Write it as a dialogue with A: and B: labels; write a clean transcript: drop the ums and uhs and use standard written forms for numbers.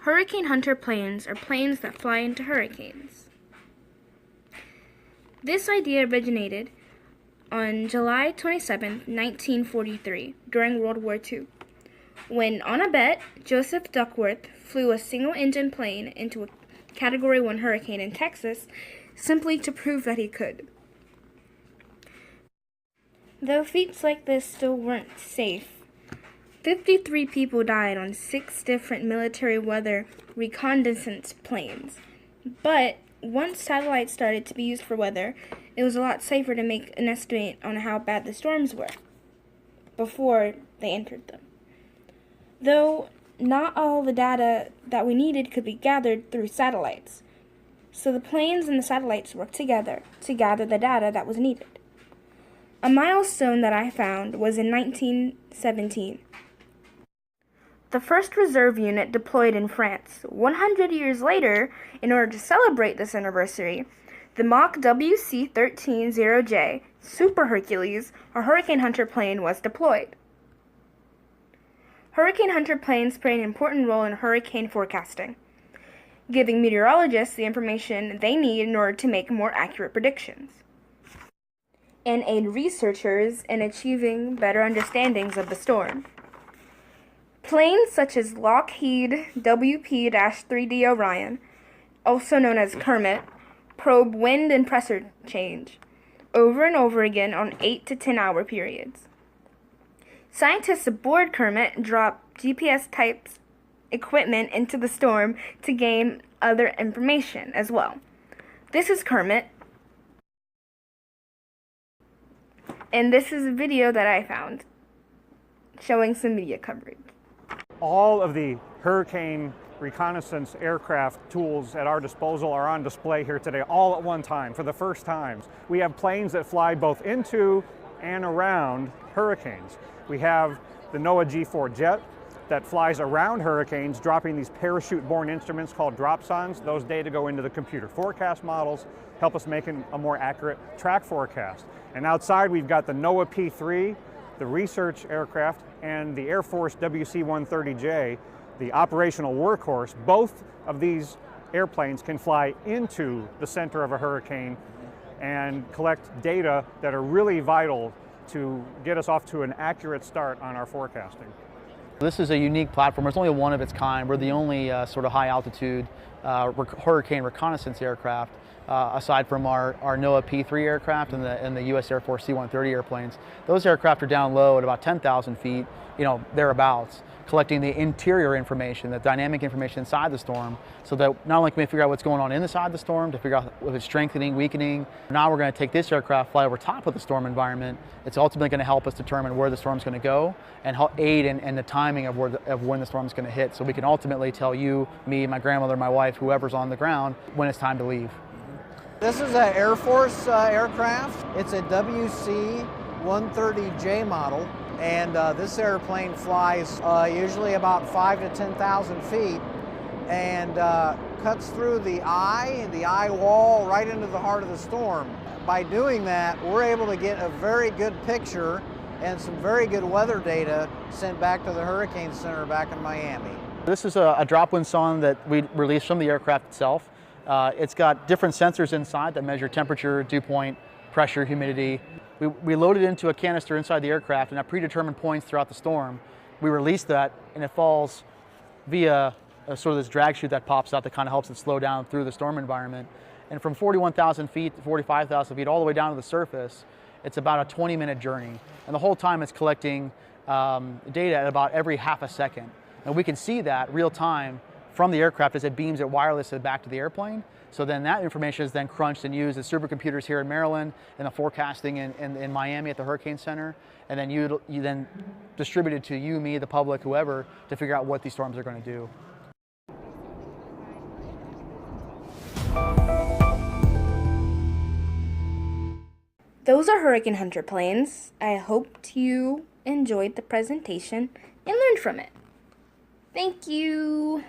A: Hurricane hunter planes are planes that fly into hurricanes. This idea originated on July 27, 1943, during World War II, when, on a bet, Joseph Duckworth flew a single-engine plane into a Category 1 hurricane in Texas simply to prove that he could. Though feats like this still weren't safe, 53 people died on 6 different military weather reconnaissance planes. But once satellites started to be used for weather, it was a lot safer to make an estimate on how bad the storms were before they entered them. Though not all the data that we needed could be gathered through satellites, so the planes and the satellites worked together to gather the data that was needed. A milestone that I found was in 1917. The first reserve unit deployed in France. 100 years later, in order to celebrate this anniversary, the Mach WC-13-0J Super Hercules, a Hurricane Hunter plane, was deployed. Hurricane Hunter planes play an important role in hurricane forecasting, giving meteorologists the information they need in order to make more accurate predictions, and aid researchers in achieving better understandings of the storm. Planes such as Lockheed WP-3D Orion, also known as Kermit, probe wind and pressure change over and over again on 8 to 10 hour periods. Scientists aboard Kermit drop GPS-type equipment into the storm to gain other information as well. This is Kermit, and this is a video that I found showing some media coverage.
B: All of the hurricane reconnaissance aircraft tools at our disposal are on display here today, all at one time, for the first time. We have planes that fly both into and around hurricanes. We have the NOAA G4 jet that flies around hurricanes, dropping these parachute-borne instruments called dropsondes. Those data go into the computer forecast models, help us make a more accurate track forecast. And outside we've got the NOAA P3, the research aircraft, and the Air Force WC-130J, the operational workhorse. Both of these airplanes can fly into the center of a hurricane and collect data that are really vital to get us off to an accurate start on our forecasting.
C: This is a unique platform. It's only one of its kind. We're the only sort of high altitude hurricane reconnaissance aircraft, aside from our NOAA P3 aircraft and the US Air Force C-130 airplanes. Those aircraft are down low at about 10,000 feet, thereabouts, collecting the interior information, the dynamic information inside the storm, so that not only can we figure out what's going on inside the storm to figure out if it's strengthening, weakening. Now we're going to take this aircraft, fly over top of the storm environment. It's ultimately going to help us determine where the storm's going to go and help aid in the timing of when the storm's going to hit, so we can ultimately tell you, me, my grandmother, my wife, whoever's on the ground, when it's time to leave.
D: This is an Air Force aircraft. It's a WC-130J model, and this airplane flies usually about 5,000 to 10,000 feet and cuts through the eye wall right into the heart of the storm. By doing that, we're able to get a very good picture and some very good weather data sent back to the Hurricane Center back in Miami.
C: This is a drop wind sonde that we released from the aircraft itself. It's got different sensors inside that measure temperature, dew point, pressure, humidity. We load it into a canister inside the aircraft, and at predetermined points throughout the storm, we release that, and it falls via sort of this drag chute that pops out that kind of helps it slow down through the storm environment. And from 41,000 feet to 45,000 feet, all the way down to the surface, it's about a 20-minute journey. And the whole time it's collecting data at about every half a second. And we can see that real time from the aircraft as it beams it wirelessly back to the airplane. So then that information is then crunched and used as supercomputers here in Maryland and the forecasting in Miami at the Hurricane Center. And then you then distribute it to you, me, the public, whoever, to figure out what these storms are going to do.
A: Those are Hurricane Hunter planes. I hoped you enjoyed the presentation and learned from it. Thank you.